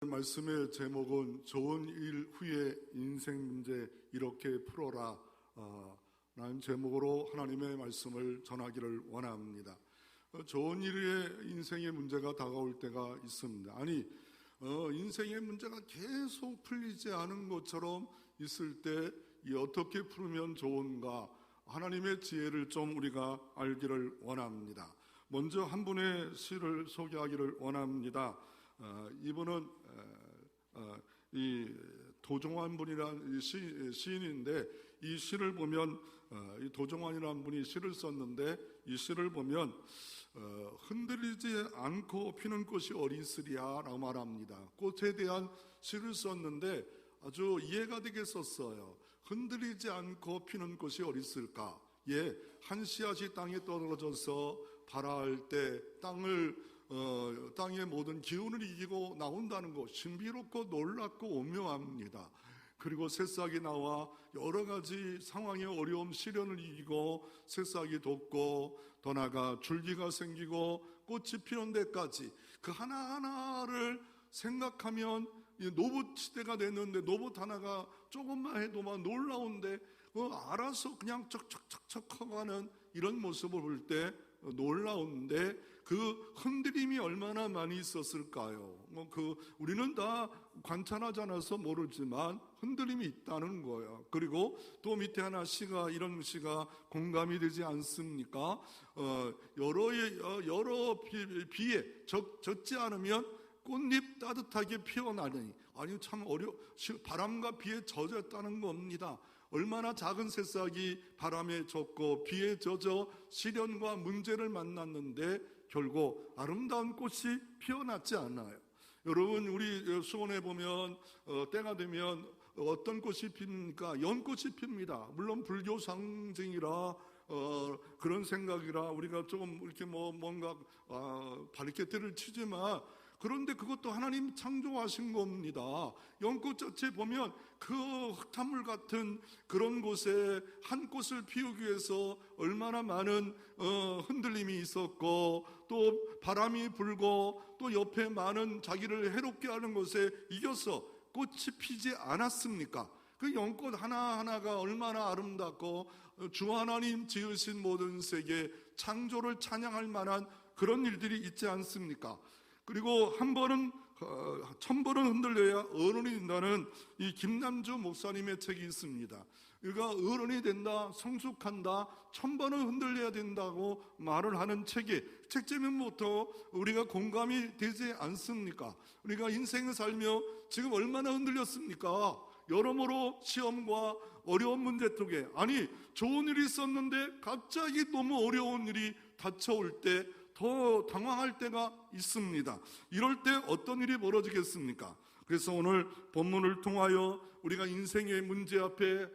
말씀의 제목은 좋은 일 후에 인생 문제 이렇게 풀어라 라는 제목으로 하나님의 말씀을 전하기를 원합니다. 좋은 일 후에 인생의 문제가 다가올 때가 있습니다. 인생의 문제가 계속 풀리지 않은 것처럼 있을 때 어떻게 풀면 좋은가, 하나님의 지혜를 좀 우리가 알기를 원합니다. 먼저 한 분의 시를 소개하기를 원합니다. 이분은 이 도종환 분이라는 시인인데, 이 시를 보면 이 도종환이라는 분이 시를 썼는데, 이 시를 보면 흔들리지 않고 피는 꽃이 어디 있으랴 라고 말합니다. 꽃에 대한 시를 썼는데 아주 이해가 되게 썼어요. 흔들리지 않고 피는 꽃이 어디 있을까? 한 씨앗이 땅에 떨어져서 발아할 때 땅의 모든 기운을 이기고 나온다는 것, 신비롭고 놀랍고 오묘합니다. 그리고 새싹이 나와 여러 가지 상황의 어려움, 시련을 이기고 새싹이 돋고 더 나아가 줄기가 생기고 꽃이 피는 데까지 그 하나하나를 생각하면 노봇시대가 됐는데 노봇 하나가 조금만 해도 막 놀라운데 알아서 그냥 척척척척 하고 가는 이런 모습을 볼 때 놀라운데, 그 흔들림이 얼마나 많이 있었을까요? 우리는 다 관찰하지 않아서 모르지만 흔들림이 있다는 거예요. 그리고 또 밑에 하나 이런 시가 공감이 되지 않습니까? 여러 비에 젖지 않으면 꽃잎 따뜻하게 피어나니, 참 바람과 비에 젖었다는 겁니다. 얼마나 작은 새싹이 바람에 젖고 비에 젖어 시련과 문제를 만났는데 결국 아름다운 꽃이 피어났지 않아요. 여러분, 우리 수원에 보면 때가 되면 어떤 꽃이 핍니까? 연꽃이 핍니다. 물론 불교 상징이라 그런 생각이라 우리가 조금 이렇게 뭔가 바리케트를 치지만, 그런데 그것도 하나님 창조하신 겁니다. 연꽃 자체 보면 그 흙탕물 같은 그런 곳에 한 꽃을 피우기 위해서 얼마나 많은 흔들림이 있었고, 또 바람이 불고, 또 옆에 많은 자기를 해롭게 하는 것에 이겨서 꽃이 피지 않았습니까? 그 연꽃 하나하나가 얼마나 아름답고 주 하나님 지으신 모든 세계 창조를 찬양할 만한 그런 일들이 있지 않습니까? 그리고 한 번은 1000번은 흔들려야 어른이 된다는 이 김남주 목사님의 책이 있습니다. 그가 어른이 된다, 성숙한다, 1000번은 흔들려야 된다고 말을 하는 책 제목부터 우리가 공감이 되지 않습니까? 우리가 인생을 살며 지금 얼마나 흔들렸습니까? 여러모로 시험과 어려운 문제 속에, 좋은 일이 있었는데 갑자기 너무 어려운 일이 닥쳐올 때 더 당황할 때가 있습니다. 이럴 때 어떤 일이 벌어지겠습니까? 그래서 오늘 본문을 통하여 우리가 인생의 문제 앞에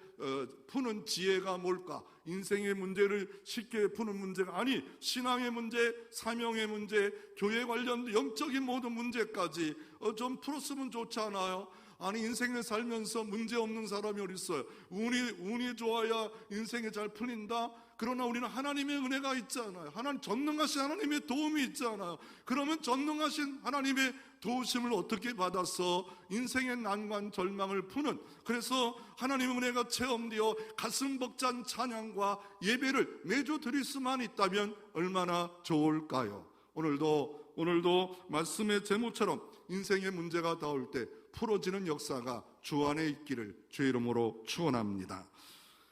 푸는 지혜가 뭘까? 인생의 문제를 쉽게 푸는 문제가 신앙의 문제, 사명의 문제, 교회 관련 영적인 모든 문제까지 좀 풀었으면 좋지 않아요? 인생을 살면서 문제 없는 사람이 어디 있어요? 운이 좋아야 인생이 잘 풀린다? 그러나 우리는 하나님의 은혜가 있잖아요. 전능하신 하나님의 도움이 있잖아요. 그러면 전능하신 하나님의 도우심을 어떻게 받아서 인생의 난관 절망을 푸는, 그래서 하나님의 은혜가 체험되어 가슴 벅찬 찬양과 예배를 매주 드릴 수만 있다면 얼마나 좋을까요? 오늘도 말씀의 제목처럼 인생의 문제가 닿을 때 풀어지는 역사가 주 안에 있기를 주의 이름으로 축원합니다.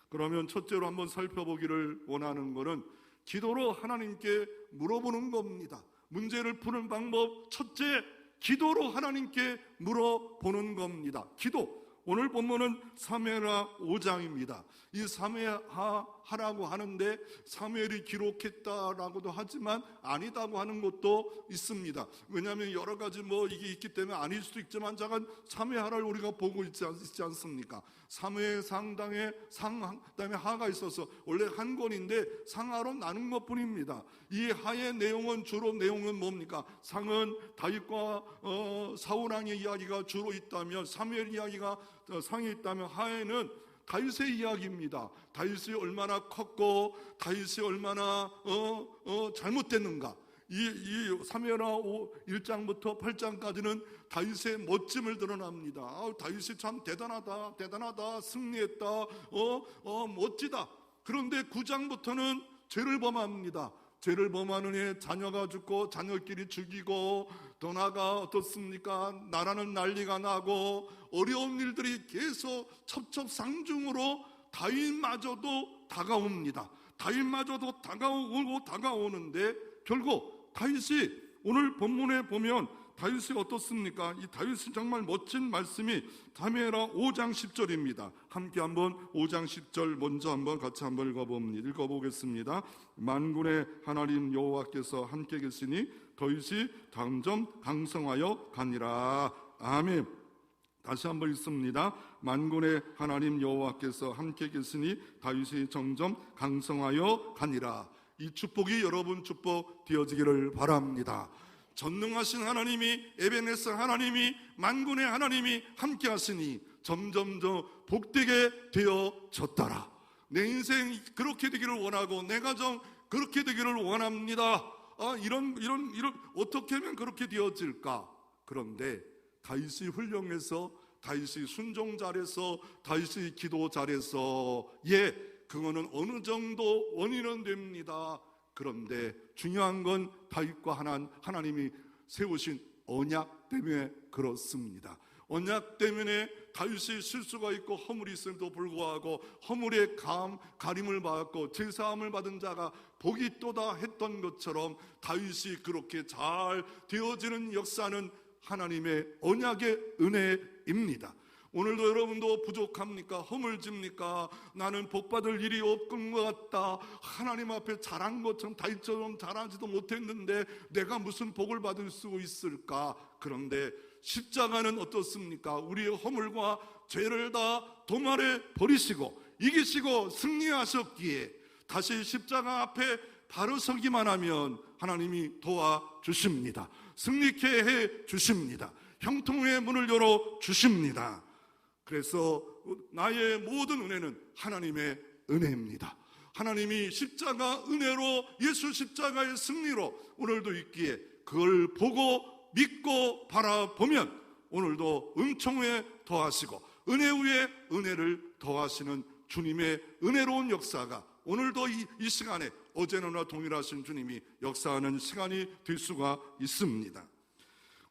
그러면 첫째로 한번 살펴보기를 원하는 것은 기도로 하나님께 물어보는 겁니다. 문제를 푸는 방법, 첫째, 기도로 하나님께 물어보는 겁니다. 기도. 오늘 본문은 사무엘하 5장입니다. 이 사무엘하라고 하는데 사무엘이 기록했다라고도 하지만 아니다고 하는 것도 있습니다. 왜냐하면 여러 가지 이게 있기 때문에 아닐 수도 있지만, 잠깐 사무엘하를 우리가 보고 있지 않습니까? 사무엘 상당에 그다음에 하가 있어서 원래 한 권인데 상하로 나눈 것뿐입니다. 이 하의 내용은 뭡니까? 상은 다윗과 사울 왕의 이야기가 주로 있다면, 사무엘 이야기가 상에 있다면, 하에는 다윗의 이야기입니다. 다윗이 얼마나 컸고 다윗이 얼마나 잘못됐는가, 이 사무엘하 1장부터 8장까지는 다윗의 멋짐을 드러납니다. 다윗이 참 대단하다, 승리했다, 멋지다. 그런데 9장부터는 죄를 범합니다. 죄를 범하는 애 자녀가 죽고 자녀끼리 죽이고, 더 나아가 어떻습니까? 나라는 난리가 나고 어려운 일들이 계속 첩첩상중으로 다윗마저도 다가옵니다. 다윗마저도 다가오는데 결국 다윗이, 오늘 본문에 보면 다윗이 어떻습니까? 이 다윗이 정말 멋진 말씀이 사무엘하 5장 10절입니다. 함께 한번 5장 10절 먼저 한번 같이 한번 읽어보겠습니다. 만군의 하나님 여호와께서 함께 계시니 다윗이 점점 강성하여 가니라. 아멘. 다시 한번 읽습니다. 만군의 하나님 여호와께서 함께 계시니 다윗이 점점 강성하여 가니라. 이 축복이 여러분 축복 되어지기를 바랍니다. 전능하신 하나님이, 에베네서 하나님이, 만군의 하나님이 함께 하시니 점점 더 복되게 되어졌더라. 내 인생 그렇게 되기를 원하고 내 가정 그렇게 되기를 원합니다. 이런 어떻게 하면 그렇게 되어질까? 그런데 다윗이 훌륭해서, 다윗이 순종 잘해서, 다윗이 기도 잘해서, 그거는 어느 정도 원인은 됩니다. 그런데 중요한 건 다윗과 하나님이 세우신 언약 때문에 그렇습니다. 언약 때문에 다윗이 실수가 있고 허물이 있음에도 불구하고 허물의 가림을 받았고 제사함을 받은 자가 복이 있도다 했던 것처럼 다윗이 그렇게 잘 되어지는 역사는 하나님의 언약의 은혜입니다. 오늘도 여러분도 부족합니까? 허물집니까? 나는 복받을 일이 없는 것 같다. 하나님 앞에 잘한 것처럼 다윗처럼 잘하지도 못했는데 내가 무슨 복을 받을 수 있을까? 그런데 십자가는 어떻습니까? 우리의 허물과 죄를 다 도말해 버리시고 이기시고 승리하셨기에 다시 십자가 앞에 바로 서기만 하면 하나님이 도와주십니다. 승리케 해 주십니다. 형통의 문을 열어 주십니다. 그래서 나의 모든 은혜는 하나님의 은혜입니다. 하나님이 십자가 은혜로, 예수 십자가의 승리로 오늘도 있기에 그걸 보고 믿고 바라보면 오늘도 은총에 더하시고 은혜 위에 은혜를 더하시는 주님의 은혜로운 역사가 오늘도 이 시간에 어제나 동일하신 주님이 역사하는 시간이 될 수가 있습니다.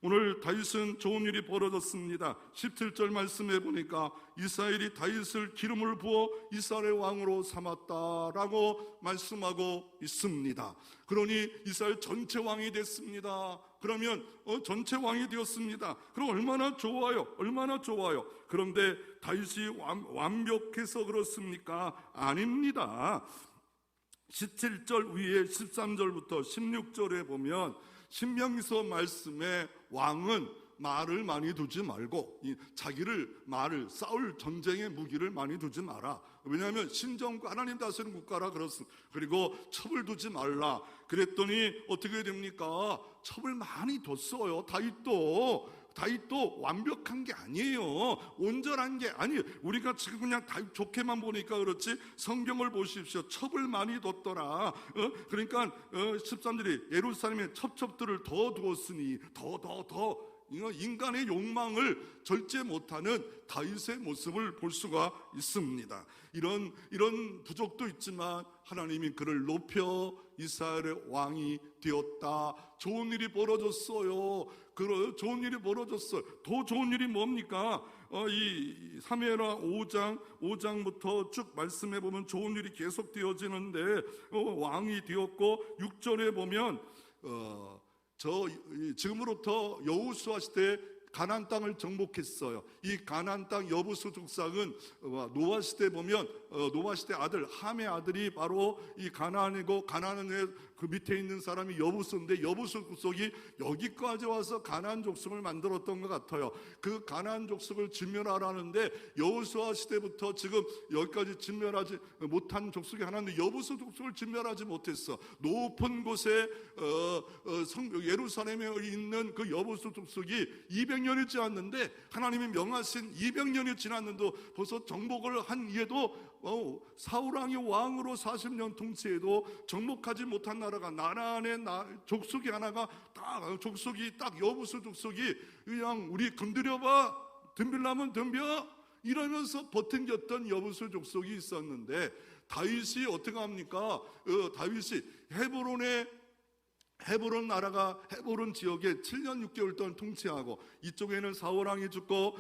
오늘 다윗은 좋은 일이 벌어졌습니다. 17절 말씀해 보니까 이스라엘이 다윗을 기름을 부어 이스라엘의 왕으로 삼았다라고 말씀하고 있습니다. 그러니 이스라엘 전체 왕이 됐습니다. 그러면 전체 왕이 되었습니다. 그럼 얼마나 좋아요. 얼마나 좋아요. 그런데 다윗이 완벽해서 그렇습니까? 아닙니다. 17절 위에 13절부터 16절에 보면 신명기서 말씀에 왕은 말을 많이 두지 말고 말을 싸울 전쟁의 무기를 많이 두지 마라. 왜냐하면 신정국 하나님 다스리는 국가라 그렇습니다. 그리고 첩을 두지 말라. 그랬더니 어떻게 됩니까? 첩을 많이 뒀어요. 다윗도 완벽한 게 아니에요. 온전한 게 아니에요. 우리가 지금 그냥 다윗 좋게만 보니까 그렇지 성경을 보십시오. 첩을 많이 뒀더라. 그러니까 13절이 예루살렘에 첩들을 더 두었으니 더 인간의 욕망을 절제 못하는 다윗의 모습을 볼 수가 있습니다. 이런 부족도 있지만 하나님이 그를 높여 이스라엘의 왕이 되었다. 좋은 일이 벌어졌어요. 좋은 일이 벌어졌어요. 더 좋은 일이 뭡니까? 이 사무엘하 5장부터 쭉 말씀해 보면 좋은 일이 계속 되어지는데 왕이 되었고 6절에 보면 지금으로부터 여호수아 시대에 가나안 땅을 정복했어요. 이 가나안 땅 여부수 족상은 노아 시대 보면 노아 시대 아들 함의 아들이 바로 이 가나안이고 가나안의 그 밑에 있는 사람이 여부수인데 여부수 족속이 여기까지 와서 가나안 족속을 만들었던 것 같아요. 그 가나안 족속을 진멸하라는데 여호수아 시대부터 지금 여기까지 진멸하지 못한 족속이 하나인데 여부수 족속을 진멸하지 못했어. 높은 곳에 예루살렘에 있는 그 여부수 족속이 200년이 지났는데 하나님이 명하신 200년이 지났는데 벌써 정복을 한 이에도 사울 왕이 왕으로 40년 통치해도 정복하지 못한 나라가 나라 안에 족속이 하나가 족속이 딱 여부수 족속이 그냥 우리 건드려봐, 덤빌라면 덤벼 이러면서 버틴겼던 여부수 족속이 있었는데 다윗이 어떻게 합니까? 다윗이 헤브론 나라가 헤브론 지역에 7년 6개월 동안 통치하고 이쪽에는 사울 왕이 죽고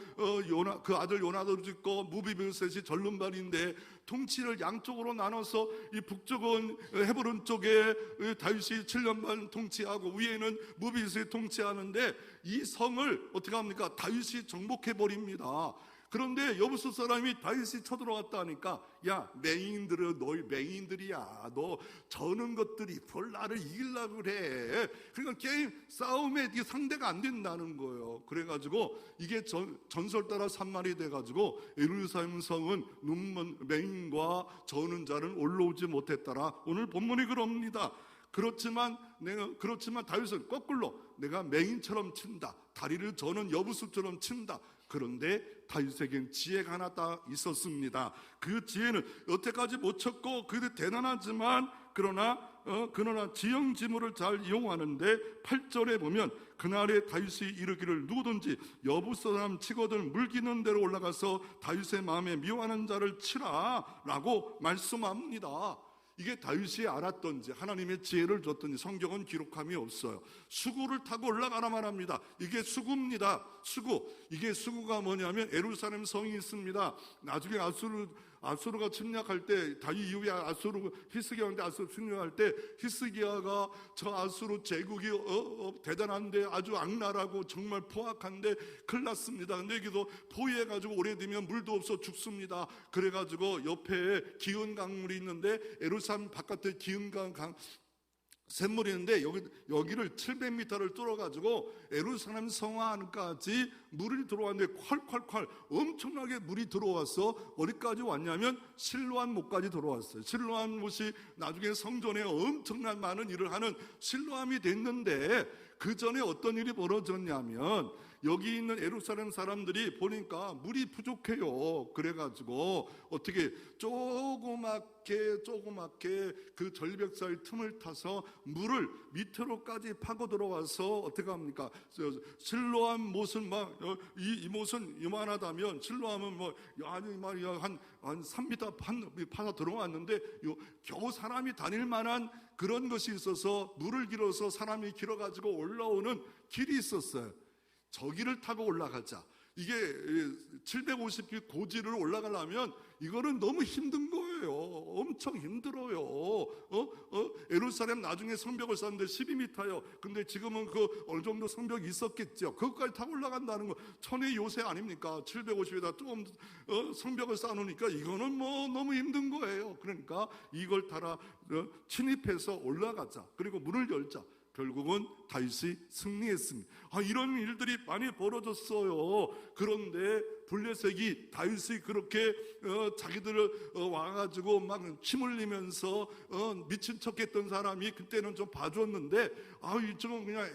그 아들 요나단이 죽고 무비보셋이 절름발인데 통치를 양쪽으로 나눠서 이 북쪽은 헤브론 쪽에 다윗이 7년 반 통치하고 위에는 무비보셋이 통치하는데 이 성을 어떻게 합니까? 다윗이 정복해 버립니다. 그런데 여부수 사람이 다윗이 쳐들어왔다 하니까 야 맹인들은 너희 맹인들이야, 너 저는 것들이 뭘 나를 이기려고 그래. 그러니까 게임 싸움에 이게 상대가 안 된다는 거예요. 그래가지고 이게 전설 따라 산말이 돼가지고 예루살렘 성은 눈먼 맹인과 저는 자는 올라오지 못했더라. 오늘 본문이 그럽니다. 그렇지만 다윗은 거꾸로 내가 맹인처럼 친다, 다리를 저는 여부수처럼 친다. 그런데 다윗에겐 지혜가 하나 딱 있었습니다. 그 지혜는 여태까지 못 쳤고 그래도 대단하지만 그러나 지형지물을 잘 이용하는데 8절에 보면 그날에 다윗이 이르기를 누구든지 여부 사람 치거든 물기는 대로 올라가서 다윗의 마음에 미워하는 자를 치라 라고 말씀합니다. 이게 다윗이 알았던지 하나님의 지혜를 줬던지 성경은 기록함이 없어요. 수구를 타고 올라가라만 합니다. 이게 수구입니다. 수구. 이게 수구가 뭐냐면 예루살렘 성이 있습니다. 나중에 아수르가 침략할 때 다윗 이후에 히스기야한테 아수르 침략할 때 히스기야가 저 아수르 제국이 대단한데 아주 악랄하고 정말 포악한데 큰일 났습니다. 근데 여기도 포위해가지고 오래되면 물도 없어 죽습니다. 그래가지고 옆에 기은 강물이 있는데 예루살렘 바깥에 기은 강 샘물이 있는데 여기를 700m를 뚫어가지고 예루살렘 성 안까지 물이 들어왔는데 콸콸콸 엄청나게 물이 들어와서 어디까지 왔냐면 실로암 못까지 들어왔어요. 실로암 못이 나중에 성전에 엄청난 많은 일을 하는 실로암이 됐는데 그 전에 어떤 일이 벌어졌냐면 여기 있는 예루살렘 사람들이 보니까 물이 부족해요. 그래가지고 어떻게 조그맣게 그 절벽사의 틈을 타서 물을 밑으로까지 파고 들어와서 어떻게 합니까? 실로암 못은 이 못은 이만하다면 실로암은 한 3m 파서 들어왔는데 겨우 사람이 다닐 만한 그런 것이 있어서 물을 길어서 사람이 길어가지고 올라오는 길이 있었어요. 저기를 타고 올라가자. 이게 750길 고지를 올라가려면 이거는 너무 힘든 거예요. 엄청 힘들어요. 예루살렘 나중에 성벽을 쌓는데 12m요. 근데 지금은 그 어느 정도 성벽이 있었겠죠. 그것까지 타고 올라간다는 거 천의 요새 아닙니까? 750에다 조금 성벽을 쌓아놓으니까 이거는 너무 힘든 거예요. 그러니까 이걸 따라 침입해서 올라가자. 그리고 문을 열자. 결국은 다윗이 승리했습니다. 이런 일들이 많이 벌어졌어요. 그런데 블레셋이 다윗이 그렇게 자기들을 와가지고 막 침 흘리면서 미친 척했던 사람이 그때는 좀 봐줬는데 이쪽은 그냥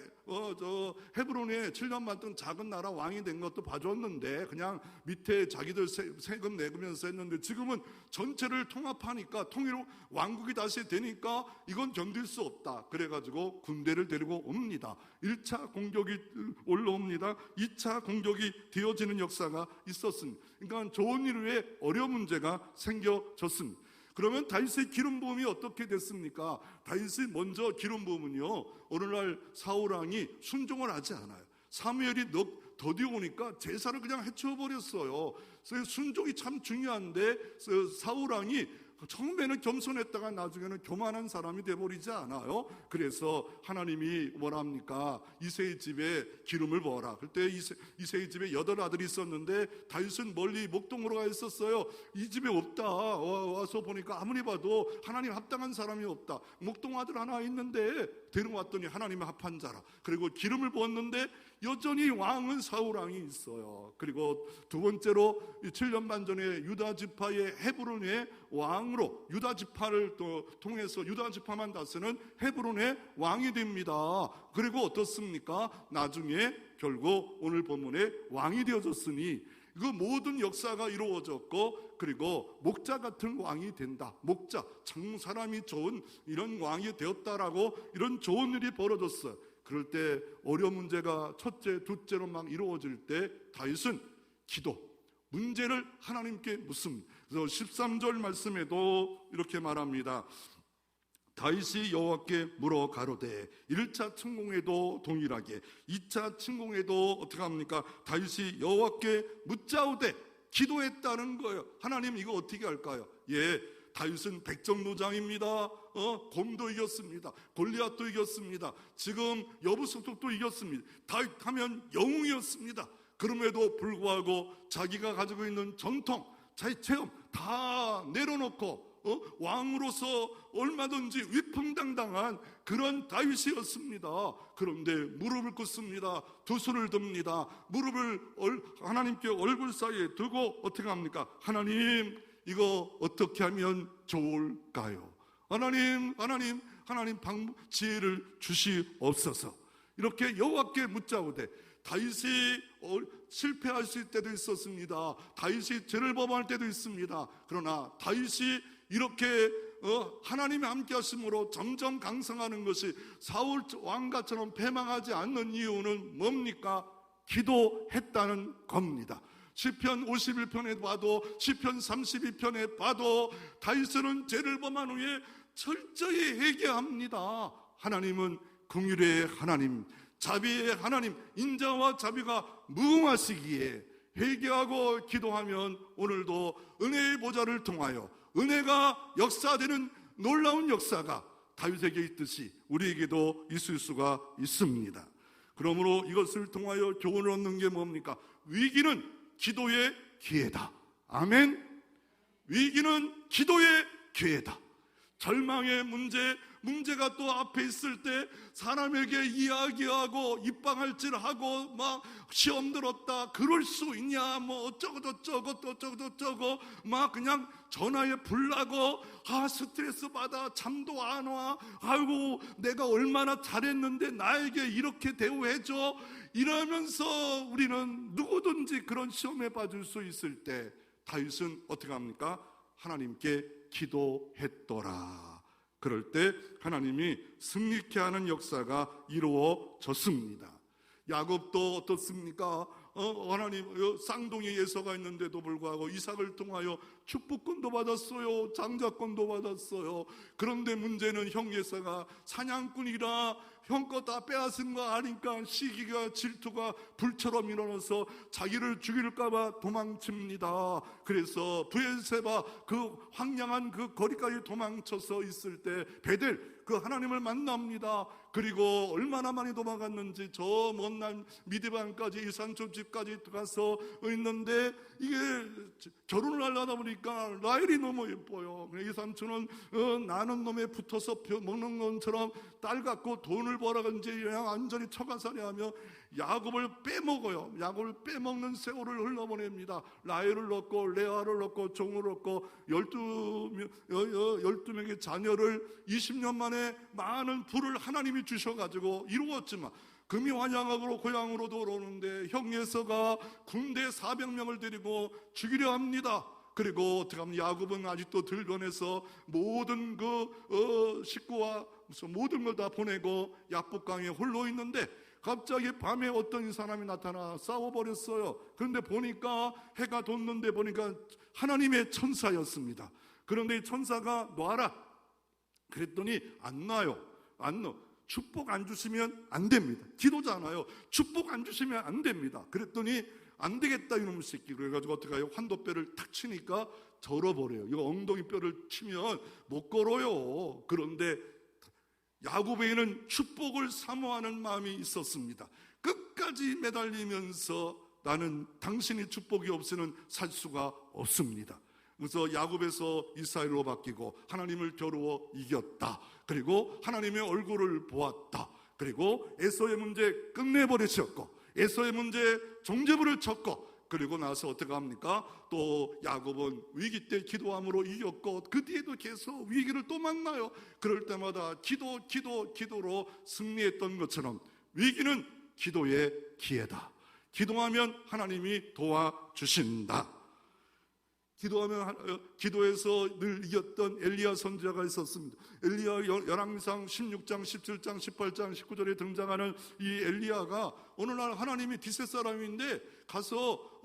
헤브론에 7년 만던 작은 나라 왕이 된 것도 봐줬는데 그냥 밑에 자기들 세금 내면서 했는데 지금은 전체를 통합하니까 통일 왕국이 다시 되니까 이건 견딜 수 없다. 그래가지고 군대를 데리고 옵니다. 1차 공격이 올라옵니다. 2차 공격이 되어지는 역사가 있었습니다. 그러니까 좋은 일 위에 어려운 문제가 생겨졌습니다. 그러면 다윗의 기름 부음이 어떻게 됐습니까? 다윗이 먼저 기름 부음은요, 어느 날 사울 왕이 순종을 하지 않아요. 사무엘이 더디 오니까 제사를 그냥 해쳐버렸어요. 순종이 참 중요한데 사울 왕이 처음에는 겸손했다가 나중에는 교만한 사람이 돼버리지 않아요? 그래서 하나님이 뭐라 합니까? 이새의 집에 기름을 부어라. 그때 이새의 집에 8아들이 있었는데 다윗은 멀리 목동으로 가 있었어요. 이 집에 없다. 와서 보니까 아무리 봐도 하나님 합당한 사람이 없다. 목동 아들 하나 있는데 데려왔더니 하나님의 합한 자라. 그리고 기름을 부었는데 여전히 왕은 사울 왕이 있어요. 그리고 두 번째로 7년 반 전에 유다 지파의 헤브론의 왕으로 유다 지파를 또 통해서 유다 지파만 다스리는 헤브론의 왕이 됩니다. 그리고 어떻습니까? 나중에 결국 오늘 본문에 왕이 되어졌으니 그 모든 역사가 이루어졌고, 그리고 목자 같은 왕이 된다. 목자, 참 사람이 좋은 이런 왕이 되었다라고 이런 좋은 일이 벌어졌어요. 그럴 때 어려운 문제가 첫째, 둘째로 막 이루어질 때 다윗은 기도, 문제를 하나님께 묻습니다. 그래서 13절 말씀에도 이렇게 말합니다. 다윗이 여호와께 물어 가로되 1차 침공에도 동일하게 2차 침공에도 어떻게 합니까? 다윗이 여호와께 묻자오되 기도했다는 거예요. 하나님 이거 어떻게 할까요? 예, 다윗은 백전노장입니다. 곰도 이겼습니다. 골리앗도 이겼습니다. 지금 여부석도 이겼습니다. 다윗 하면 영웅이었습니다. 그럼에도 불구하고 자기가 가지고 있는 전통, 자기 체험 다 내려놓고 왕으로서 얼마든지 위풍당당한 그런 다윗이었습니다. 그런데 무릎을 꿇습니다. 두 손을 듭니다. 무릎을 하나님께 얼굴 사이에 두고 어떻게 합니까? 하나님 이거 어떻게 하면 좋을까요? 하나님 지혜를 주시옵소서. 이렇게 여호와께 묻자오되 다윗이 실패하실 때도 있었습니다. 다윗이 죄를 범할 때도 있습니다. 그러나 다윗이 이렇게 하나님이 함께 하심으로 점점 강성하는 것이 사울 왕가처럼 패망하지 않는 이유는 뭡니까? 기도했다는 겁니다. 시편 51편에 봐도 시편 32편에 봐도 다윗은 죄를 범한 후에 철저히 회개합니다. 하나님은 긍휼의 하나님, 자비의 하나님, 인자와 자비가 무궁하시기에 회개하고 기도하면 오늘도 은혜의 보좌를 통하여 은혜가 역사되는 놀라운 역사가 다윗에게 있듯이 우리에게도 있을 수가 있습니다. 그러므로 이것을 통하여 교훈을 얻는 게 뭡니까? 위기는 기도의 기회다. 아멘. 위기는 기도의 기회다. 절망의 문제가 또 앞에 있을 때 사람에게 이야기하고 입방할질하고 막 시험 들었다 그럴 수 있냐 뭐 어쩌고 막 그냥 전화에 불나고 스트레스 받아 잠도 안 와. 아이고 내가 얼마나 잘했는데 나에게 이렇게 대우해줘. 이러면서 우리는 누구든지 그런 시험에 빠질 수 있을 때 다윗은 어떻게 합니까? 하나님께 기도했더라. 그럴 때 하나님이 승리케 하는 역사가 이루어졌습니다. 야곱도 어떻습니까? 하나님 쌍둥이 예서가 있는데도 불구하고 이삭을 통하여 축복권도 받았어요. 장자권도 받았어요. 그런데 문제는 형 예서가 사냥꾼이라 형 거 다 빼앗은 거 아니까 시기가 질투가 불처럼 일어나서 자기를 죽일까봐 도망칩니다. 그래서 브엘세바 그 황량한 그 거리까지 도망쳐서 있을 때 베델 그 하나님을 만납니다. 그리고 얼마나 많이 도망갔는지 저 먼 날 미디반까지 이산촌 집까지 가서 있는데 이게 결혼을 하려다 보니까 라헬이 너무 예뻐요. 이삼촌은 나는 놈에 붙어서 먹는 것처럼 딸 갖고 돈을 벌어간지 그냥 완전히 처가살이 하며 야곱을 빼먹어요. 야곱을 빼먹는 세월을 흘러보냅니다. 라헬을 넣고 레아를 넣고 종을 넣고 12명의 자녀를 20년 만에 많은 부를 하나님이 주셔가지고 이루었지만 금이 환양하고 고향으로 돌아오는데 형 예서가 군대 400명을 데리고 죽이려 합니다. 그리고 어떻게 하면 야곱은 아직도 들변해서 모든 그 식구와 모든 걸 다 보내고 야복강에 홀로 있는데 갑자기 밤에 어떤 사람이 나타나 싸워버렸어요. 그런데 보니까 해가 돋는데 보니까 하나님의 천사였습니다. 그런데 이 천사가 놔라 그랬더니 안 놔요. 안 놔. 축복 안 주시면 안 됩니다. 기도잖아요. 축복 안 주시면 안 됩니다. 그랬더니 안 되겠다 이놈의 새끼. 그래가지고 어떻게 해요? 환도뼈를 탁 치니까 절어버려요. 이거 엉덩이 뼈를 치면 못 걸어요. 그런데 야곱에게는 축복을 사모하는 마음이 있었습니다. 끝까지 매달리면서 나는 당신이 축복이 없이는 살 수가 없습니다. 그래서 야곱에서 이스라엘로 바뀌고 하나님을 겨루어 이겼다. 그리고 하나님의 얼굴을 보았다. 그리고 에서의 문제 끝내버리셨고 에서의 문제 종제부를 쳤고 그리고 나서 어떻게 합니까? 또 야곱은 위기 때 기도함으로 이겼고 그 뒤에도 계속 위기를 또 만나요. 그럴 때마다 기도로 승리했던 것처럼 위기는 기도의 기회다. 기도하면 하나님이 도와주신다. 기도에서 늘 이겼던 엘리야 선지자가 있었습니다. 엘리야 열왕기상 16장, 17장, 18장, 19절에 등장하는 이 엘리야가 어느 날 하나님이 디셋 사람인데 가서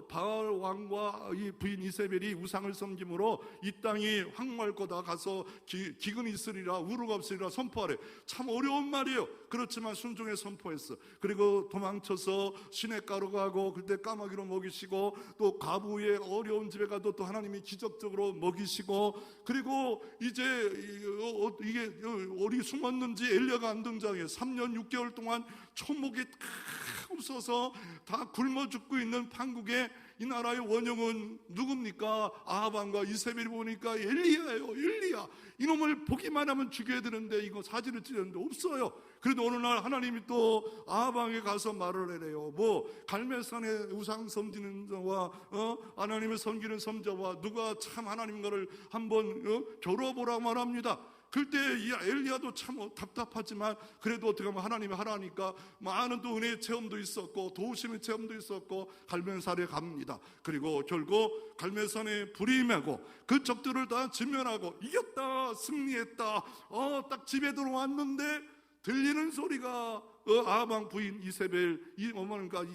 바알 왕과 이 부인 이세벨이 우상을 섬김으로 이 땅이 황무할 거다, 가서 기근이 있으리라, 우루가 없으리라 선포하래. 참 어려운 말이에요. 그렇지만 순종에 선포했어. 그리고 도망쳐서 시냇가로 가고, 그때 까마귀로 먹이시고, 또 과부의 어려운 집에 가도 또 하나님이 기적적으로 먹이시고, 그리고 이제 이게 어디 숨었는지 엘리야가 안 등장해요. 3년 6개월 동안 초목이 다 없어서 다 굶어 죽고 있는 판국에 이 나라의 원형은 누굽니까? 아합 왕과 이세벨이 보니까 엘리야예요. 엘리야. 이놈을 보기만 하면 죽여야 되는데 이거 사진을 찍었는데 없어요. 그래도 어느 날 하나님이 또 아합 왕에 가서 말을 해래요. 갈멜산에 우상 섬기는 자와 하나님을 섬기는 섬자와 누가 참 하나님과를 한번 겨뤄보라고 말합니다. 그때 이 엘리야도 참 답답하지만 그래도 어떻게 하면 하나님이 하라니까 많은 또 은혜의 체험도 있었고 도우심의 체험도 있었고 갈멜산에 갑니다. 그리고 결국 갈멜산에 불이 임하고 그 적들을 다 진멸하고 이겼다, 승리했다. 딱 집에 들어왔는데 들리는 소리가 아합 왕 부인 이세벨, 이 어머니가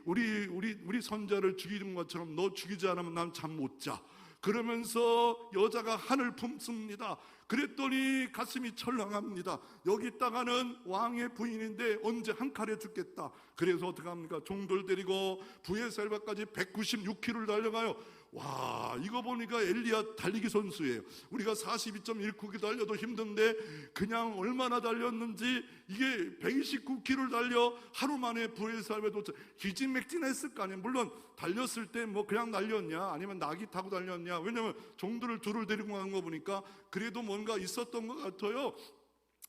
우리 선자를 죽이는 것처럼 너 죽이지 않으면 난 잠 못 자. 그러면서 여자가 한을 품습니다. 그랬더니 가슴이 철렁합니다. 여기 있다가는 왕의 부인인데 언제 한 칼에 죽겠다. 그래서 어떻게 합니까? 종들 데리고 부에셀바까지 196km를 달려가요. 와, 이거 보니까 엘리야 달리기 선수예요. 우리가 42.19km 달려도 힘든데 그냥 얼마나 달렸는지, 이게 129km를 달려 하루 만에 부에셀바에 도착. 기진맥진했을 거 아니에요. 물론 달렸을 때 그냥 달렸냐 아니면 낙이 타고 달렸냐, 왜냐면 종들을 둘을 데리고 간 거 보니까 그래도 뭔가 있었던 것 같아요.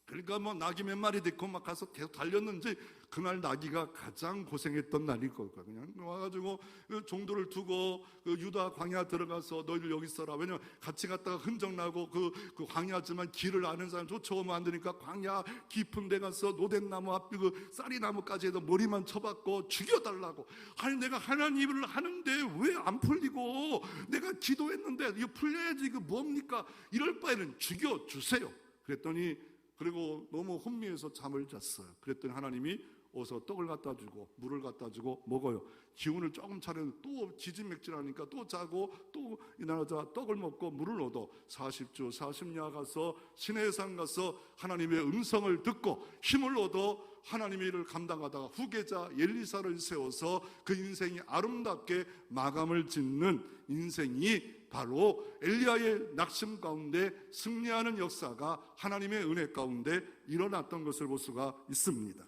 그러니까 낙이 몇 마리 데리고 가서 계속 달렸는지 그날 낙이가 가장 고생했던 날일 거예요. 그냥 와가지고 종들을 두고 유다 광야 들어가서 너희들 여기 있어라. 왜냐면 같이 갔다가 흔적 나고 그 광야지만 길을 아는 사람 쫓아오면 안 되니까 광야 깊은 데 가서 노덴나무 앞에 쌀이나무까지 해서 머리만 쳐박고 죽여달라고. 아니 내가 하나님을 하는데 왜 안 풀리고, 내가 기도했는데 이거 풀려야지, 이거 뭡니까? 이럴 바에는 죽여주세요. 그랬더니 그리고 너무 혼미해서 잠을 잤어요. 그랬더니 하나님이 어서 떡을 갖다 주고 물을 갖다 주고 먹어요. 기운을 조금 차려는 또 기진맥진하니까 또 자고 또 일어나자 떡을 먹고 물을 얻어 40주 40야 가서 시내산 가서 하나님의 음성을 듣고 힘을 얻어 하나님의 일을 감당하다가 후계자 엘리사를 세워서 그 인생이 아름답게 마감을 짓는 인생이 바로 엘리야의 낙심 가운데 승리하는 역사가 하나님의 은혜 가운데 일어났던 것을 볼 수가 있습니다.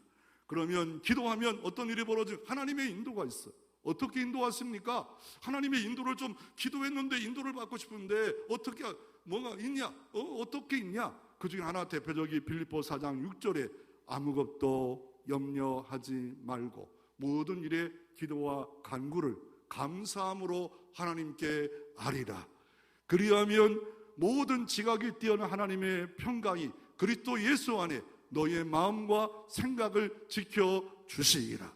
그러면 기도하면 어떤 일이 벌어지고 하나님의 인도가 있어요. 어떻게 인도하십니까? 하나님의 인도를 좀 기도했는데 인도를 받고 싶은데 어떻게 뭐가 있냐? 어떻게 있냐? 그 중에 하나 대표적인 빌립보 4장 6절에 아무것도 염려하지 말고 모든 일에 기도와 간구를 감사함으로 하나님께 아리라. 그리하면 모든 지각이 뛰어난 하나님의 평강이 그리스도 예수 안에 너의 마음과 생각을 지켜주시리라.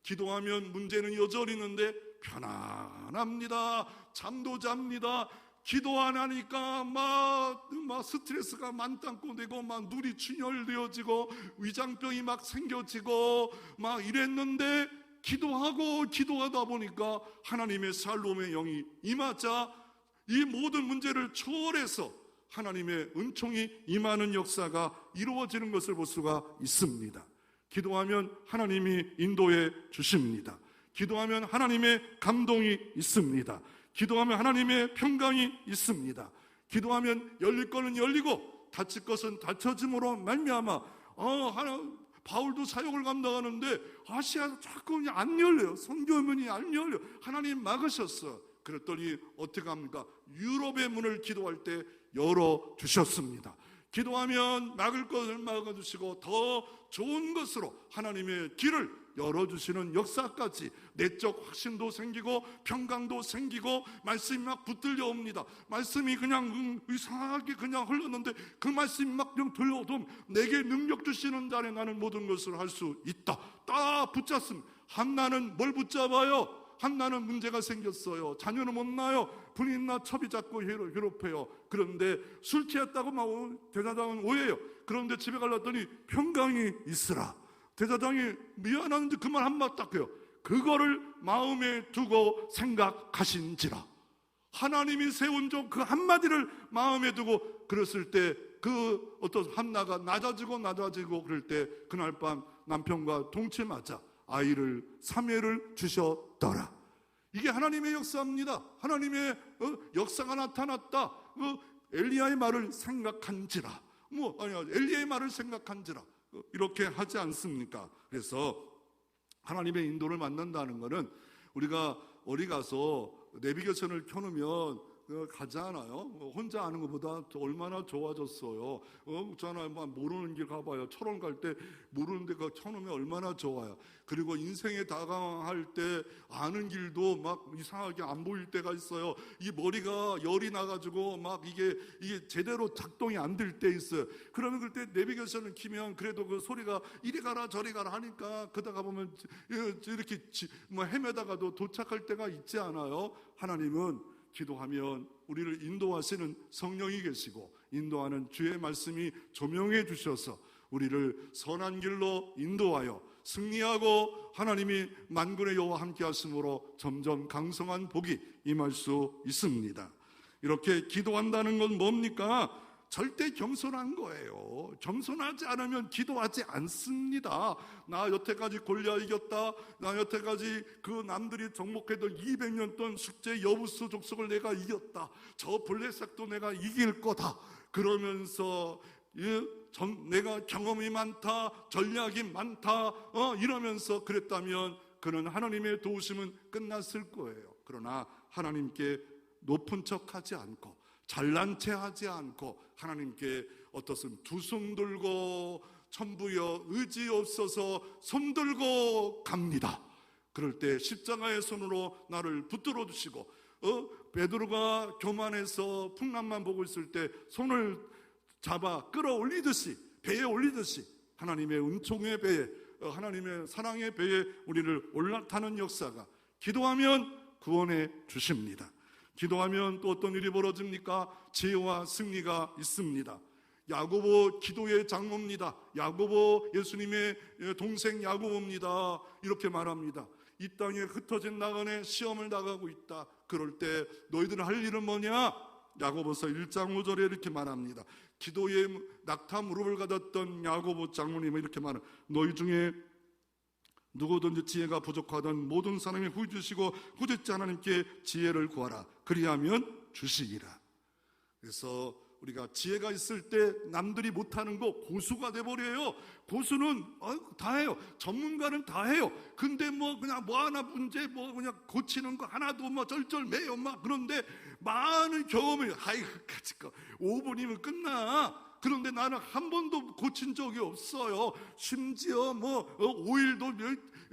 기도하면 문제는 여전히 있는데 편안합니다. 잠도 잡니다. 기도 안 하니까 막 스트레스가 만땅고 되고 막 눈이 충혈되어지고 위장병이 막 생겨지고 막 이랬는데 기도하다 보니까 하나님의 살롬의 영이 임하자 이 모든 문제를 초월해서 하나님의 은총이 임하는 역사가 이루어지는 것을 볼 수가 있습니다. 기도하면 하나님이 인도해 주십니다. 기도하면 하나님의 감동이 있습니다. 기도하면 하나님의 평강이 있습니다. 기도하면 열릴 것은 열리고 닫힐 것은 닫혀짐으로 말미암아 바울도 사역을 감당하는데 아시아도 자꾸 안 열려요. 선교문이 안 열려. 하나님 막으셨어. 그랬더니 어떻게 합니까? 유럽의 문을 기도할 때 열어주셨습니다. 기도하면 막을 것을 막아주시고 더 좋은 것으로 하나님의 길을 열어주시는 역사까지 내적 확신도 생기고 평강도 생기고 말씀이 막 붙들려 옵니다. 말씀이 그냥 이상하게 그냥 흘렀는데 그 말씀이 막 들려오면 내게 능력 주시는 자에 나는 모든 것을 할 수 있다. 딱 붙잡습니다. 한나는 뭘 붙잡아요? 한나는 문제가 생겼어요. 자녀는 못 낳아요. 부인이나 첩이 자꾸 괴롭혀요. 그런데 술 취했다고 막 대제사장은 오해해요. 그런데 집에 갈랐더니 평강이 있으라. 대제사장이 미안한데 그 말 한마디 딱 해요. 그거를 마음에 두고 생각하신지라. 하나님이 세운 종 그 한마디를 마음에 두고 그랬을 때 그 어떤 한나가 낮아지고 그럴 때 그날 밤 남편과 동침하자 아이를 사무엘을 주셨더라. 이게 하나님의 역사입니다. 하나님의 역사가 나타났다. 엘리야의 말을 생각한지라. 엘리야의 말을 생각한지라. 이렇게 하지 않습니까? 그래서 하나님의 인도를 만난다는 것은 우리가 어디 가서 내비게이션을 켜놓으면 가잖아요. 혼자 아는 것보다 얼마나 좋아졌어요. 저는 모르는 길 가봐요. 철원 갈 때 모르는 데 켜놓으면 얼마나 좋아요. 그리고 인생에 다가갈 때 아는 길도 막 이상하게 안 보일 때가 있어요. 이 머리가 열이 나가지고 막 이게 제대로 작동이 안 될 때 있어요. 그러면 그때 내비게이션을 키면 그래도 그 소리가 이리 가라 저리 가라 하니까 그러다가 보면 이렇게 헤매다가도 도착할 때가 있지 않아요? 하나님은 기도하면 우리를 인도하시는 성령이 계시고 인도하는 주의 말씀이 조명해 주셔서 우리를 선한 길로 인도하여 승리하고 하나님이 만군의 여호와 함께 하심으로 점점 강성한 복이 임할 수 있습니다. 이렇게 기도한다는 건 뭡니까? 절대 겸손한 거예요. 겸손하지 않으면 기도하지 않습니다. 나 여태까지 골리앗 이겼다. 나 여태까지 그 남들이 정복했던 200년 동안 숙제 여부수 족속을 내가 이겼다. 저 블레셋도 내가 이길 거다. 그러면서 내가 경험이 많다. 전략이 많다. 이러면서 그랬다면 그는 하나님의 도우심은 끝났을 거예요. 그러나 하나님께 높은 척하지 않고 잘난 체 하지 않고 하나님께 어떻든 두 손 들고 천부여 의지 없어서 손 들고 갑니다. 그럴 때 십자가의 손으로 나를 붙들어 주시고 베드로가 교만해서 풍랑만 보고 있을 때 손을 잡아 끌어올리듯이 배에 올리듯이 하나님의 은총의 배에 하나님의 사랑의 배에 우리를 올라타는 역사가 기도하면 구원해 주십니다. 기도하면 또 어떤 일이 벌어집니까? 지혜와 승리가 있습니다. 야고보 기도의 장모입니다. 야고보 예수님의 동생 야고보입니다. 이렇게 말합니다. 이 땅에 흩어진 나그네 시험을 나가고 있다. 그럴 때 너희들 할 일은 뭐냐? 야고보서 1장 5절에 이렇게 말합니다. 기도에 낙타 무릎을 가졌던 야고보 장모님은 이렇게 말합니다. 너희 중에 누구든지 지혜가 부족하던 모든 사람이 후주시고 후주지 하나님께 지혜를 구하라. 그리하면 주시리라. 그래서 우리가 지혜가 있을 때 남들이 못하는 거 고수가 돼버려요. 고수는 다 해요. 전문가는 다 해요. 근데 그냥 하나 문제 그냥 고치는 거 하나도 쩔쩔매요. 그런데 많은 경험을 같이 5분이면 끝나. 그런데 나는 한 번도 고친 적이 없어요. 심지어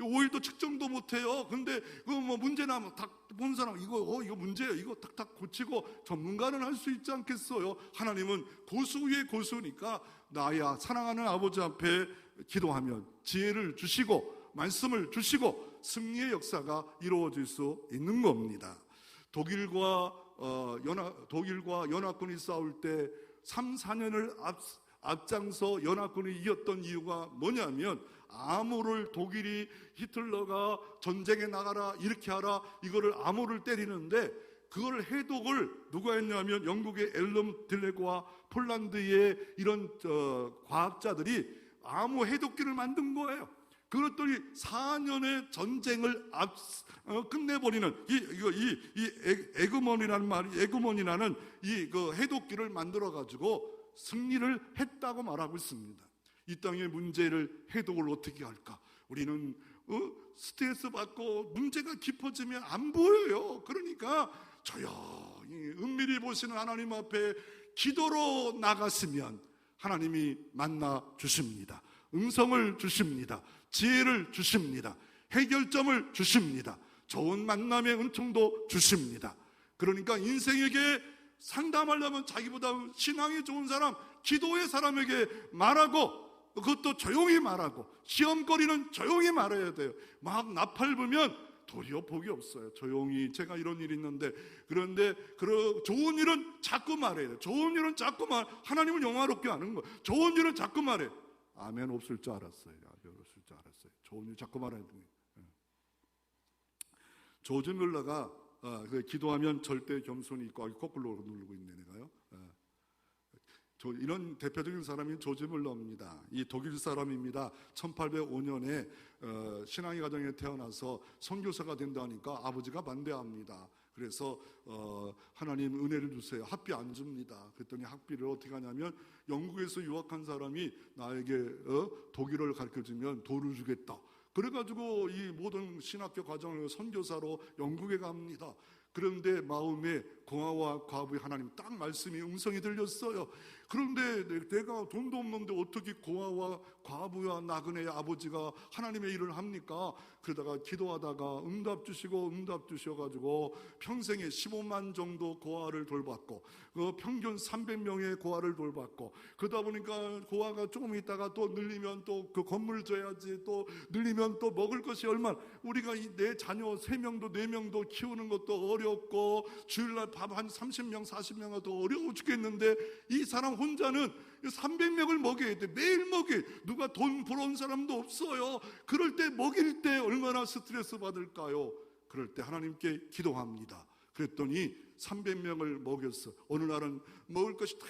오일도 측정도 못해요. 근데 문제 나면 딱 본 사람 이거 문제예요. 이거 탁탁 고치고 전문가는 할 수 있지 않겠어요? 하나님은 고수 위에 고수니까 나야 사랑하는 아버지 앞에 기도하면 지혜를 주시고 말씀을 주시고 승리의 역사가 이루어질 수 있는 겁니다. 독일과 연합군이 싸울 때 3, 4년을 앞장서 연합군이 이겼던 이유가 뭐냐면 암호를 독일이 히틀러가 전쟁에 나가라 이렇게 하라 이거를 암호를 때리는데 그걸 해독을 누가 했냐면 영국의 앨럼 딜레고와 폴란드의 이런 과학자들이 암호 해독기를 만든 거예요. 그랬더니 4년의 전쟁을 끝내버리는 에그먼이라는 그 해독기를 만들어 가지고 승리를 했다고 말하고 있습니다. 이 땅의 문제를 해독을 어떻게 할까? 우리는 스트레스 받고 문제가 깊어지면 안 보여요. 그러니까 조용히 은밀히 보시는 하나님 앞에 기도로 나갔으면 하나님이 만나 주십니다. 음성을 주십니다. 지혜를 주십니다. 해결점을 주십니다. 좋은 만남의 은총도 주십니다. 그러니까 인생에게 상담하려면 자기보다 신앙이 좋은 사람, 기도의 사람에게 말하고 그것도 조용히 말하고, 시험거리는 조용히 말해야 돼요. 막 나팔불면 도리어 복이 없어요. 조용히 제가 이런 일이 있는데, 그런데 좋은 일은 자꾸 말해야 돼요. 좋은 일은 자꾸 하나님을 영화롭게 하는 거예요. 좋은 일은 자꾸 말해. 아멘 없을 줄 알았어요. 아멘 없을 줄 알았어요. 좋은 일 자꾸 말해야 돼요. 조지 뮬러가 기도하면 절대 겸손이 있고, 거꾸로 누르고 있네 내가요. 이런 대표적인 사람이 조지 뮬러입니다. 이 독일 사람입니다. 1805년에 신앙의 가정에 태어나서 선교사가 된다니까 아버지가 반대합니다. 그래서 하나님 은혜를 주세요. 학비 안 줍니다. 그랬더니 학비를 어떻게 하냐면, 영국에서 유학한 사람이 나에게 독일어를 가르쳐주면 돈을 주겠다. 그래가지고 이 모든 신학교 과정을 선교사로 영국에 갑니다. 그런데 마음에 공화와 과부의 하나님 딱 말씀이 음성이 들렸어요. 그런데 내가 돈도 없는데 어떻게 공화와 과부와 나그네의 아버지가 하나님의 일을 합니까? 그러다가 기도하다가 응답 주셔가지고 평생에 15만 정도 고아를 돌봤고, 평균 300명의 고아를 돌봤고, 그러다 보니까 고아가 조금 있다가 또 늘리면 또 그 건물 줘야지, 또 늘리면 또 먹을 것이 얼마나, 우리가 내 자녀 3명도 4명도 키우는 것도 어렵고, 주일날 밥 한 30명 40명 하도 어려워 죽겠는데, 이 사람 혼자는 300명을 먹여야 돼. 매일 먹여. 누가 돈 벌어온 사람도 없어요. 그럴 때 먹일 때 얼마나 스트레스 받을까요? 그럴 때 하나님께 기도합니다. 그랬더니 300명을 먹였어. 어느 날은 먹을 것이 다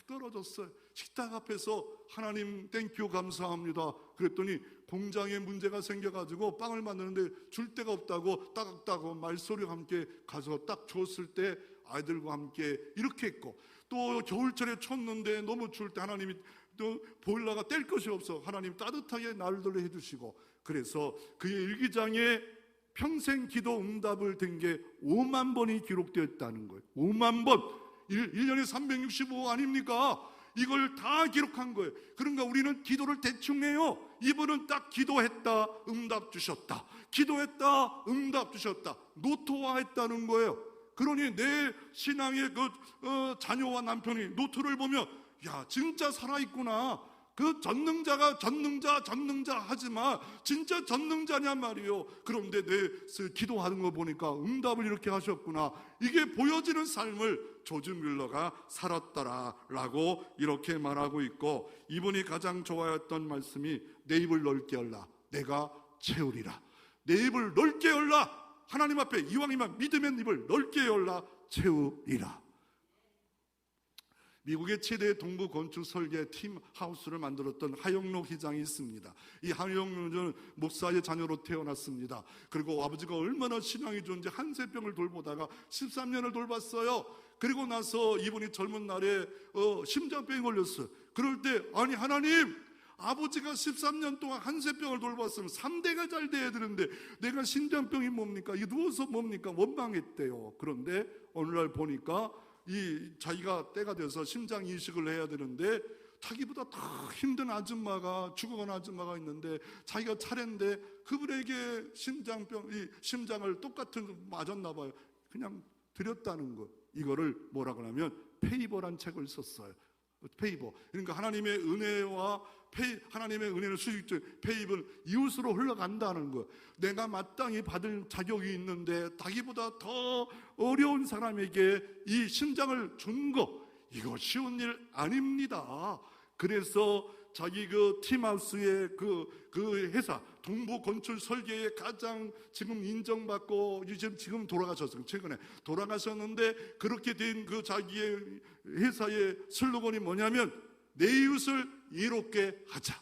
떨어졌어요. 식탁 앞에서 하나님 땡큐 감사합니다. 그랬더니 공장에 문제가 생겨가지고 빵을 만드는데 줄 데가 없다고 따갑다고 말소리와 함께 가서 딱 줬을 때 아이들과 함께 이렇게 했고, 또 겨울철에 쳤는데 너무 추울 때 하나님이 또 보일러가 뗄 것이 없어 하나님 따뜻하게 날들을 해주시고, 그래서 그의 일기장에 평생 기도 응답을 된 게 5만 번이 기록되었다는 거예요. 5만 번. 1년에 365 아닙니까? 이걸 다 기록한 거예요. 그러니까 우리는 기도를 대충 해요. 이분은 딱 기도했다 응답 주셨다, 기도했다 응답 주셨다, 노트화했다는 거예요. 그러니 내 신앙의 자녀와 남편이 노트를 보면, 야 진짜 살아있구나. 그 전능자가 전능자 하지마, 진짜 전능자냐 말이요. 그런데 내 기도하는 거 보니까 응답을 이렇게 하셨구나. 이게 보여지는 삶을 조지 뮬러가 살았더라라고 이렇게 말하고 있고, 이분이 가장 좋아했던 말씀이 내 입을 넓게 열라 내가 채우리라. 내 입을 넓게 열라. 하나님 앞에 이왕이면 믿으면 입을 넓게 열라 채우리라. 미국의 최대 동부 건축 설계 팀 하우스를 만들었던 하영록 회장이 있습니다. 이 하영록은 목사의 자녀로 태어났습니다. 그리고 아버지가 얼마나 신앙이 좋은지 한세병을 돌보다가 13년을 돌봤어요. 그리고 나서 이분이 젊은 날에 심장병이 걸렸어요. 그럴 때 아니 하나님, 아버지가 13년 동안 한세병을 돌봤으면 3대가 잘 돼야 되는데 내가 심장병이 뭡니까? 이 누워서 뭡니까? 원망했대요. 그런데 어느 날 보니까 자기가 때가 돼서 심장 이식을 해야 되는데 자기보다 더 힘든 아줌마가, 죽어간 아줌마가 있는데 자기가 차례인데 그분에게 심장을 똑같은 맞았나 봐요. 그냥 드렸다는 거. 이거를 뭐라고 하냐면 페이버란 책을 썼어요. 페이버. 그러니까 하나님의 은혜와 하나님의 은혜는 수직적, 페이버는 이웃으로 흘러간다는 거. 내가 마땅히 받을 자격이 있는데 자기보다 더 어려운 사람에게 이 심장을 준 거, 이거 쉬운 일 아닙니다. 그래서 자기 팀하우스의 그 회사 동부 건축 설계에 가장 지금 인정받고 지금 돌아가셨어요. 최근에 돌아가셨는데, 그렇게 된 그 자기의 회사의 슬로건이 뭐냐면 내 이웃을 이롭게 하자.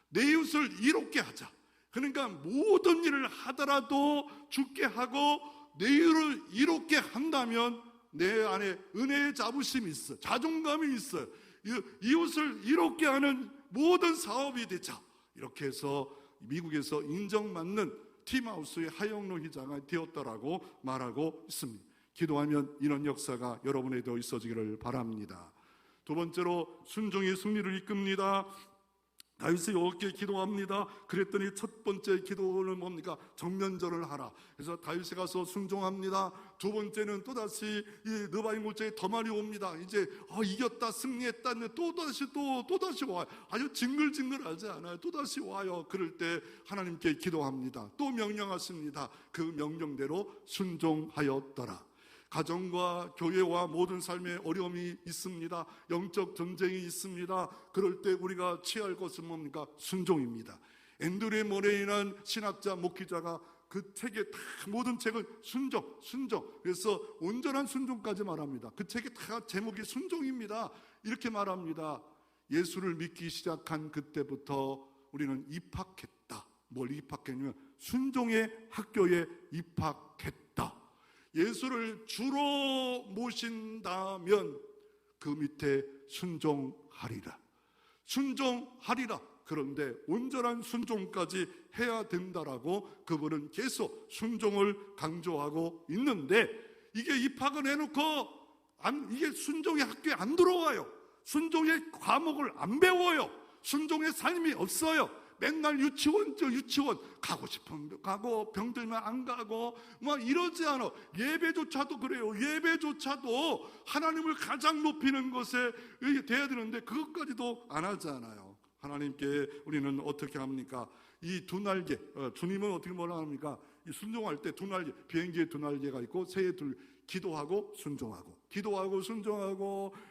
내 이웃을 이롭게 하자. 그러니까 모든 일을 하더라도 죽게 하고 내 이웃을 이롭게 한다면 내 안에 은혜의 자부심이 있어, 자존감이 있어요. 이웃을 이롭게 하는 모든 사업이 되자. 이렇게 해서 미국에서 인정받는 팀하우스의 하영록 회장이 되었다라고 말하고 있습니다. 기도하면 이런 역사가 여러분에도 있어지기를 바랍니다. 두 번째로 순종이 승리를 이끕니다. 다윗이 여호와께 기도합니다. 그랬더니 첫 번째 기도는 뭡니까? 정면전을 하라. 그래서 다윗이 가서 순종합니다. 두 번째는 또다시 이 느바임 골짜기에 더 많이 옵니다. 이제 이겼다, 승리했다 했는데 또다시 와요. 아주 징글징글하지 않아요. 또다시 와요. 그럴 때 하나님께 기도합니다. 또 명령하십니다. 그 명령대로 순종하였더라. 가정과 교회와 모든 삶에 어려움이 있습니다. 영적 전쟁이 있습니다. 그럴 때 우리가 취할 것은 뭡니까? 순종입니다. 앤드류 모레이라는 신학자, 목회자가 그 책에 다 모든 책을 순종. 그래서 온전한 순종까지 말합니다. 그 책에 다 제목이 순종입니다. 이렇게 말합니다. 예수를 믿기 시작한 그때부터 우리는 입학했다. 뭘 입학했냐면 순종의 학교에 입학했다. 예수를 주로 모신다면 그 밑에 순종하리라. 그런데 온전한 순종까지 해야 된다라고 그분은 계속 순종을 강조하고 있는데, 이게 입학을 해놓고 이게 순종의 학교에 안 들어와요. 순종의 과목을 안 배워요. 순종의 삶이 없어요. 맨날 유치원 가고 싶으면 가고 병들면 안 가고 이러지 않아. 예배조차도 그래요. 예배조차도 하나님을 가장 높이는 것에 돼야 되는데 그것까지도 안 하잖아요. 하나님께 우리는 어떻게 합니까? 이 두 날개, 주님은 어떻게 뭐라 합니까? 이 순종할 때 두 날개, 비행기에 두 날개가 있고 새에 기도하고 순종하고,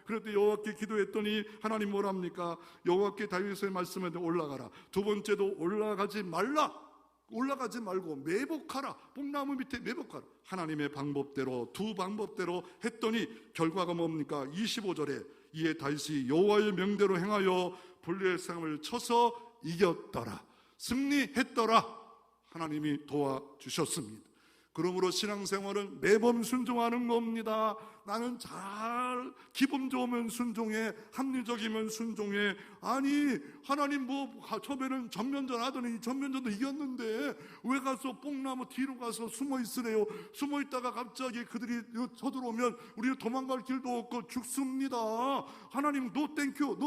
그럴 때 여호와께 기도했더니 하나님 뭐라 합니까? 여호와께 다윗의 말씀에 올라가라. 두 번째도 올라가지 말고 매복하라. 뽕나무 밑에 매복하라. 하나님의 방법대로, 두 방법대로 했더니 결과가 뭡니까? 25절에 이에 다윗이 여호와의 명대로 행하여 블레셋 사람을 쳐서 이겼더라. 승리했더라. 하나님이 도와주셨습니다. 그러므로 신앙생활은 매번 순종하는 겁니다. 나는 잘 기분 좋으면 순종해, 합리적이면 순종해. 아니 하나님 처음에는 전면전 하더니 전면전도 이겼는데 왜 가서 뽕나무 뒤로 가서 숨어 있으래요? 숨어 있다가 갑자기 그들이 쳐들어오면 우리는 도망갈 길도 없고 죽습니다. 하나님 노 땡큐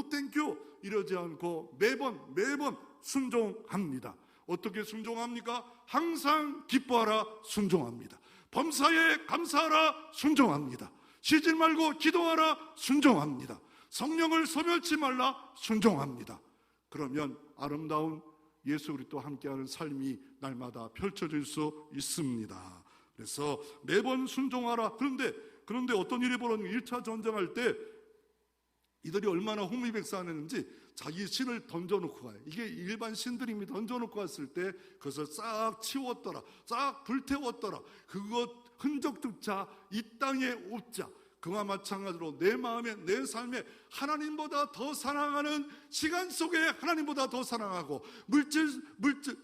이러지 않고 매번 순종합니다. 어떻게 순종합니까? 항상 기뻐하라 순종합니다. 범사에 감사하라 순종합니다. 쉬지 말고 기도하라 순종합니다. 성령을 소멸치 말라 순종합니다. 그러면 아름다운 예수 그리스도와 함께하는 삶이 날마다 펼쳐질 수 있습니다. 그래서 매번 순종하라. 그런데 어떤 일이 벌어지면 1차 전쟁할 때 이들이 얼마나 호미백산했는지 자기 신을 던져놓고 가요. 이게 일반 신들입니다. 던져놓고 갔을 때 그것을 싹 치웠더라, 싹 불태웠더라. 그것 흔적조차 이 땅에 없자. 그와 마찬가지로 내 마음에, 내 삶에 하나님보다 더 사랑하는 시간 속에 하나님보다 더 사랑하고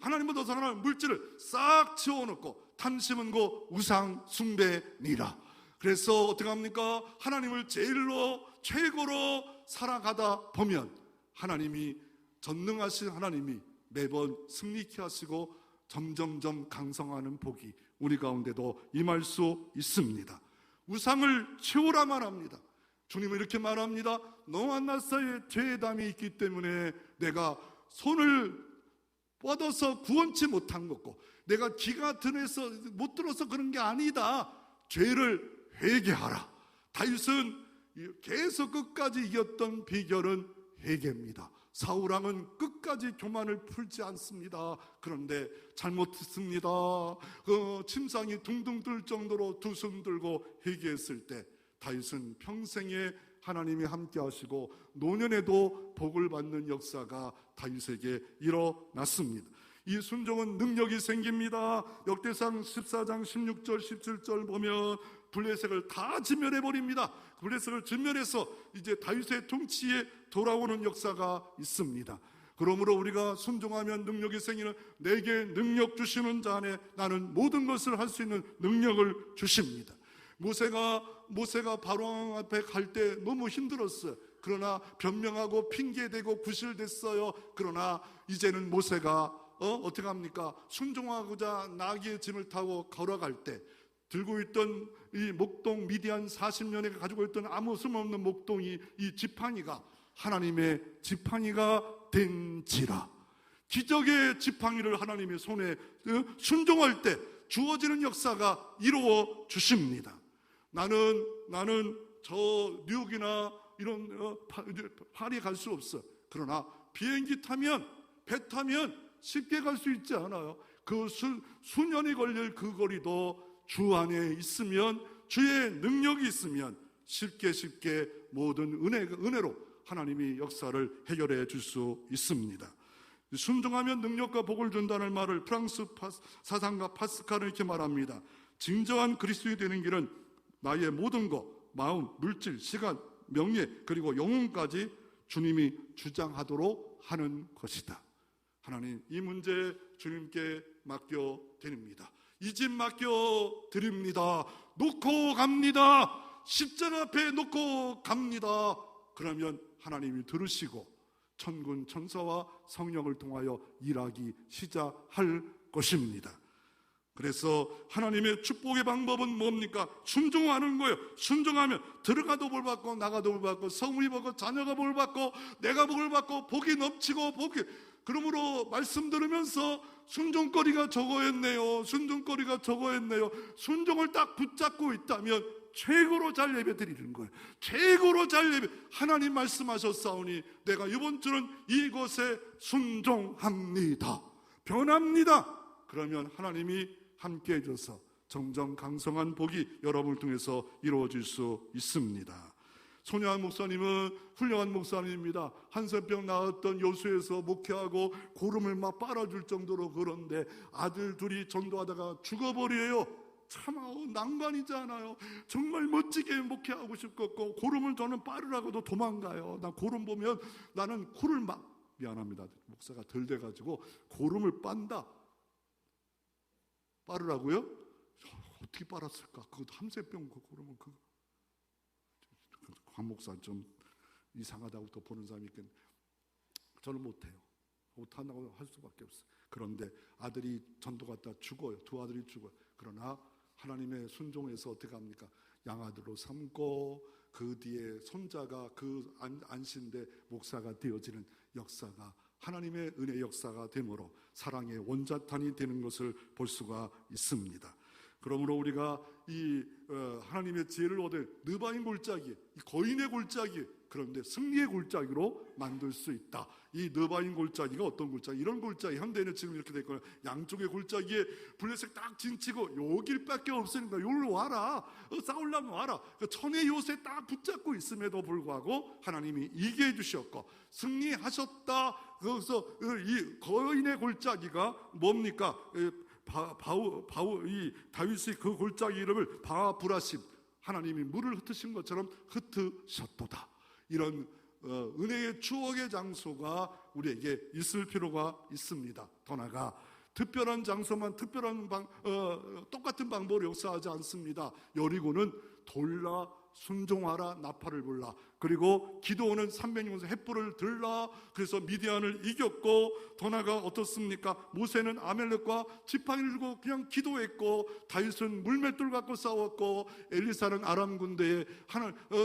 하나님보다 더 사랑하는 물질을 싹 치워놓고 탐심은 고 우상 숭배니라. 그래서 어떻게 합니까? 하나님을 최고로 살아가다 보면 하나님이, 전능하신 하나님이 매번 승리케 하시고 점점점 강성하는 복이 우리 가운데도 임할 수 있습니다. 우상을 치우라 말합니다. 주님은 이렇게 말합니다. 너와 나 사이에 죄의 담이 있기 때문에 내가 손을 뻗어서 구원치 못한 거고, 내가 귀가 못 들어서 그런 게 아니다. 죄를 회개하라. 다윗은 계속 끝까지 이겼던 비결은 회개입니다. 사울왕은 끝까지 교만을 풀지 않습니다. 그런데 잘못했습니다. 침상이 둥둥 뜰 정도로 두 손 들고 회개했을 때 다윗은 평생에 하나님이 함께 하시고 노년에도 복을 받는 역사가 다윗에게 일어났습니다. 이 순종은 능력이 생깁니다. 역대상 14장 16절 17절 보면 블레셋을 다 진멸해버립니다. 블레셋을 진멸해서 이제 다윗의 통치에 돌아오는 역사가 있습니다. 그러므로 우리가 순종하면 능력이 생기는, 내게 능력 주시는 자 안에 나는 모든 것을 할 수 있는 능력을 주십니다. 모세가 바로왕 앞에 갈 때 너무 힘들었어요. 그러나 변명하고 핑계대고 구실됐어요. 그러나 이제는 모세가 어떻게 합니까? 순종하고자 나귀의 짐을 타고 걸어갈 때 들고 있던 이 목동, 미디안 40년에 가지고 있던 아무 쓸모없는 목동이, 이 지팡이가 하나님의 지팡이가 된지라. 기적의 지팡이를 하나님의 손에 순종할 때 주어지는 역사가 이루어 주십니다. 나는 저 뉴욕이나 이런 파리 갈 수 없어. 그러나 비행기 타면, 배 타면 쉽게 갈 수 있지 않아요. 그 수년이 걸릴 그 거리도 주 안에 있으면, 주의 능력이 있으면 쉽게 모든 은혜로 하나님이 역사를 해결해 줄 수 있습니다. 순종하면 능력과 복을 준다는 말을 프랑스 사상가 파스칼은 이렇게 말합니다. 진정한 그리스도인이 되는 길은 나의 모든 것, 마음, 물질, 시간, 명예, 그리고 영혼까지 주님이 주장하도록 하는 것이다. 하나님, 이 문제 주님께 맡겨 드립니다. 이 집 맡겨 드립니다. 놓고 갑니다. 십자가 앞에 놓고 갑니다. 그러면 하나님이 들으시고 천군 천사와 성령을 통하여 일하기 시작할 것입니다. 그래서 하나님의 축복의 방법은 뭡니까? 순종하는 거예요. 순종하면 들어가도 복 받고 나가도 복 받고 성물이 받고 자녀가 복을 받고 내가 복을 받고 복이 넘치고 복이. 그러므로 말씀 들으면서 순종거리가 저거였네요. 순종거리가 저거였네요. 순종을 딱 붙잡고 있다면 최고로 잘 예배 드리는 거예요. 최고로 잘 예배. 하나님 말씀하셨사오니 내가 이번 주는 이곳에 순종합니다. 변합니다. 그러면 하나님이 함께 해줘서 점점 강성한 복이 여러분을 통해서 이루어질 수 있습니다. 손혜원 목사님은 훌륭한 목사님입니다. 한센병 나았던 여수에서 목회하고 고름을 막 빨아줄 정도로. 그런데 아들 둘이 전도하다가 죽어버려요. 참 낭만이지 않아요? 정말 멋지게 목회하고 싶었고 고름을 저는 빠르라고도 도망가요. 나 고름 보면 나는 코를 막, 미안합니다, 목사가 덜 돼가지고 고름을 빤다. 빠르라고요? 어떻게 빨았을까? 그것도 함세병 고름은 관 목사 좀 이상하다고 또 보는 사람이 있겠는데 저는 못해요. 못한다고 할 수밖에 없어요. 그런데 아들이 전도 갔다 죽어요. 두 아들이 죽어요. 그러나 하나님의 순종에서 어떻게 합니까? 양아들로 삼고 그 뒤에 손자가 그 안신대 목사가 되어지는 역사가 하나님의 은혜 역사가 되므로 사랑의 원자탄이 되는 것을 볼 수가 있습니다. 그러므로 우리가 이 하나님의 지혜를 얻을 느바인 골짜기, 거인의 골짜기, 그런데 승리의 골짜기로 만들 수 있다. 이 느바인 골짜기가 어떤 골짜기? 이런 골짜기, 현대는 지금 이렇게 될 거예요. 양쪽의 골짜기에 블레셋 딱 진치고 요 길밖에 없으니까 요로 와라. 싸우려면 와라. 천의 요새 딱 붙잡고 있음에도 불구하고 하나님이 이기게 해주셨고 승리하셨다. 그래서 이 거인의 골짜기가 뭡니까? 이 다윗의 그 골짜기 이름을 바브라심, 하나님이 물을 흩으신 것처럼 흩으셨도다. 이런 은혜의 추억의 장소가 우리에게 있을 필요가 있습니다. 더 나아가 특별한 장소만 똑같은 방법으로 역사하지 않습니다. 여리고는 돌라, 순종하라, 나팔을 불라. 그리고 기도원은 300년 횃불을 들라. 그래서 미디안을 이겼고, 더 나아가 어떻습니까? 모세는 아멜렉과 지팡이를 들고 그냥 기도했고, 다윗은 물맷돌 갖고 싸웠고, 엘리사는 아람 군대에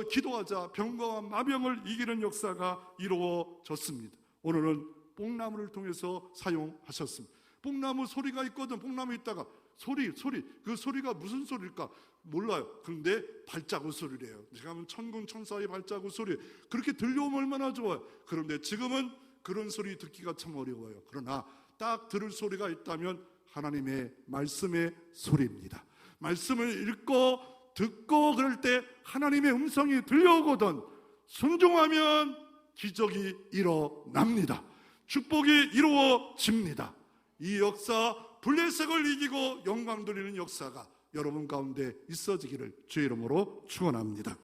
기도하자 병과 마병을 이기는 역사가 이루어졌습니다. 오늘은 뽕나무를 통해서 사용하셨습니다. 뽕나무 소리가 있거든. 뽕나무 있다가 소리, 그 소리가 무슨 소리일까? 몰라요. 그런데 발자국 소리래요. 제가 하면 천군 천사의 발자국 소리, 그렇게 들려오면 얼마나 좋아요. 그런데 지금은 그런 소리 듣기가 참 어려워요. 그러나 딱 들을 소리가 있다면 하나님의 말씀의 소리입니다. 말씀을 읽고 듣고 그럴 때 하나님의 음성이 들려오거든. 순종하면 기적이 일어납니다. 축복이 이루어집니다. 이 역사, 블레셋을 이기고 영광 돌리는 역사가 여러분 가운데 있어지기를 주의 이름으로 축원합니다.